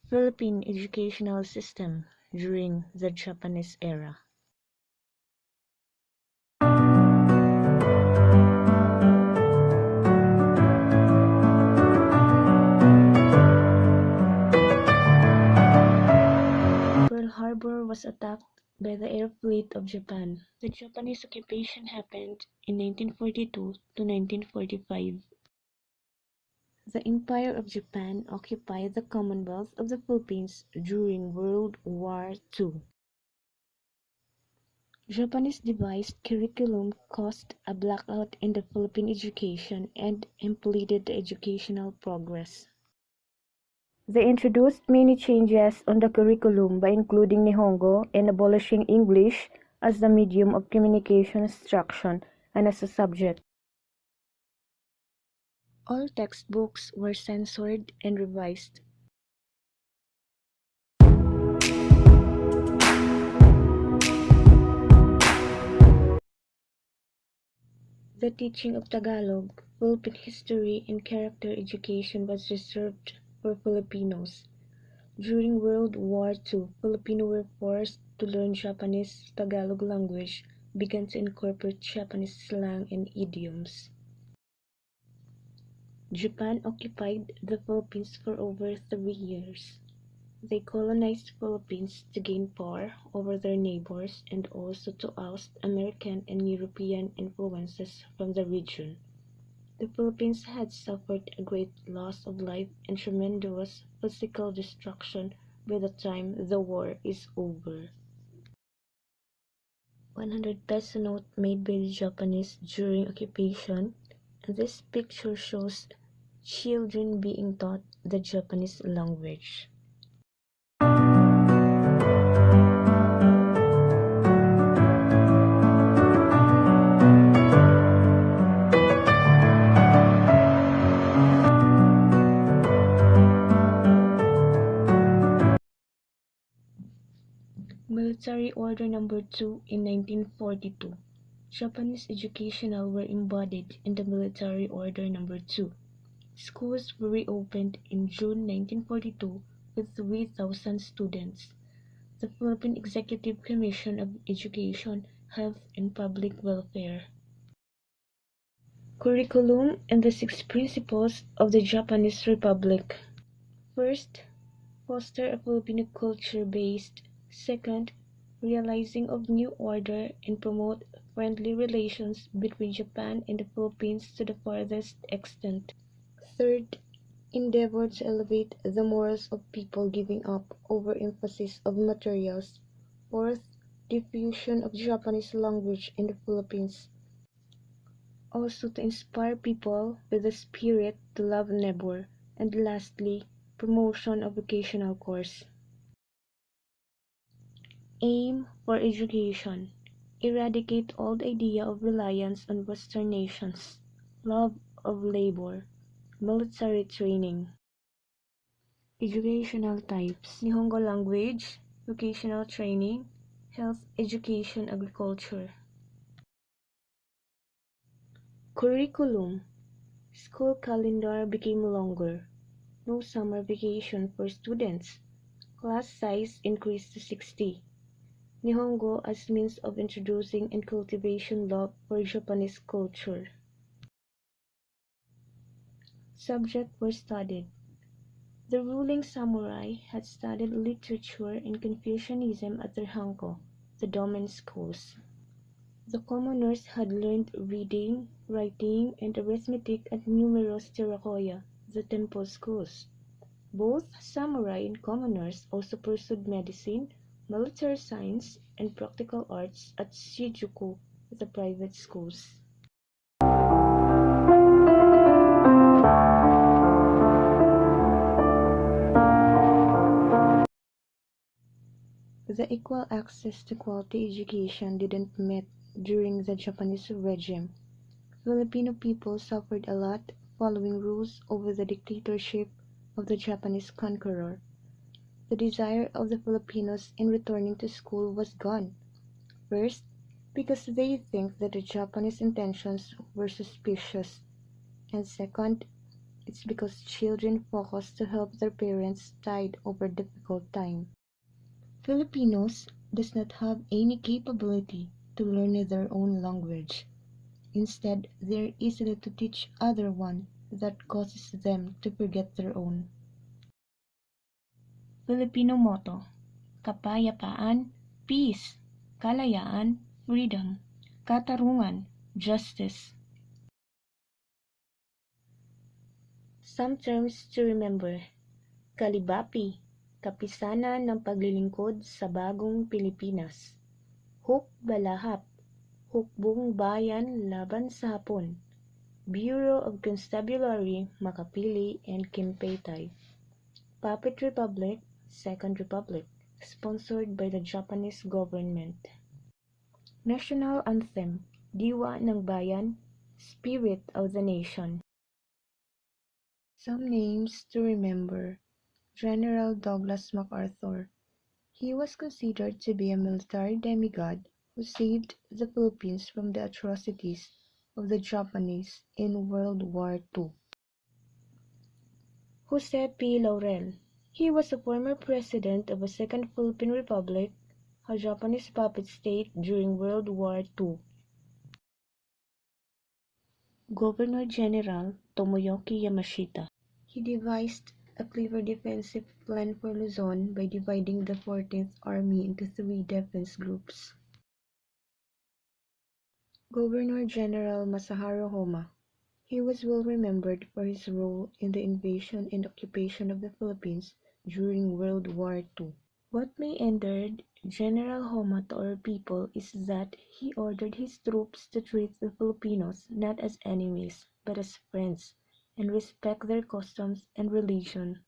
Philippine educational system during the Japanese era. Pearl Harbor was attacked by the air fleet of Japan. The Japanese occupation happened in 1942 to 1945. The Empire of Japan occupied the Commonwealth of the Philippines during World War II. Japanese devised curriculum caused a blackout in the Philippine education and impeded the educational progress. They introduced many changes on the curriculum by including Nihongo and abolishing English as the medium of communication instruction and as a subject. All textbooks were censored and revised. The teaching of Tagalog, Philippine history, and character education was reserved for Filipinos. During World War II, Filipinos were forced to learn Japanese. Tagalog language began to incorporate Japanese slang and idioms. Japan occupied the Philippines for over 3 years. They colonized Philippines to gain power over their neighbors and also to oust American and European influences from the region. The Philippines had suffered a great loss of life and tremendous physical destruction by the time the war is over. 100 peso note made by the Japanese during occupation, and this picture shows children being taught the Japanese language. Military Order No. 2 in 1942. Japanese educational were embodied in the Military Order No. 2. Schools were reopened in June 1942 with 3,000 students. The Philippine Executive Commission of Education, Health, and Public Welfare. Curriculum and the 6 Principles of the Japanese Republic. First, foster a Filipino culture based. Second, realizing of new order and promote friendly relations between Japan and the Philippines to the farthest extent. Third, endeavor to elevate the morals of people giving up overemphasis of materials. Fourth, diffusion of Japanese language in the Philippines. Also to inspire people with the spirit to love neighbor. And lastly, promotion of vocational course. Aim for education. Eradicate all the idea of reliance on Western nations. Love of labor. Military training. Educational types. Nihongo language. Vocational training. Health, education, agriculture. Curriculum. School calendar became longer. No summer vacation for students. Class size increased to 60. Nihongo as means of introducing and cultivation love for Japanese culture. Subject were studied. The ruling samurai had studied literature and Confucianism at their hanko, the domain schools. The commoners had learned reading, writing, and arithmetic at numerous tirakoya, the temple schools. Both samurai and commoners also pursued medicine, military science, and practical arts at Shijuku, the private schools. The equal access to quality education didn't met during the Japanese regime. Filipino people suffered a lot following rules over the dictatorship of the Japanese conqueror. The desire of the Filipinos in returning to school was gone. First, because they think that the Japanese intentions were suspicious, and second, it's because children focus to help their parents tide over difficult time. Filipinos does not have any capability to learn their own language. Instead, they are easily to teach other one that causes them to forget their own. Filipino motto: kapayapaan, peace, kalayaan, freedom, katarungan, justice. Some terms to remember: kalibapi, kapisanan ng paglilingkod sa bagong Pilipinas. Hukbalahap, hukbong bayan laban sa Hapon. Bureau of Constabulary, Makapili and Kimpaytay. Puppet Republic, Second Republic, sponsored by the Japanese government. National Anthem, Diwa ng Bayan, Spirit of the Nation. Some names to remember: General Douglas MacArthur. He was considered to be a military demigod who saved the Philippines from the atrocities of the Japanese in World War II. Jose P. Laurel. He was a former president of the Second Philippine Republic, a Japanese puppet state during World War II. Governor-General Tomoyoki Yamashita. He devised a clever defensive plan for Luzon by dividing the 14th Army into 3 defense groups. Governor-General Masaharu Homa. He was well remembered for his role in the invasion and occupation of the Philippines during World War II. What may endeared General Homa to our people is that he ordered his troops to treat the Filipinos not as enemies but as friends, and respect their customs and religion.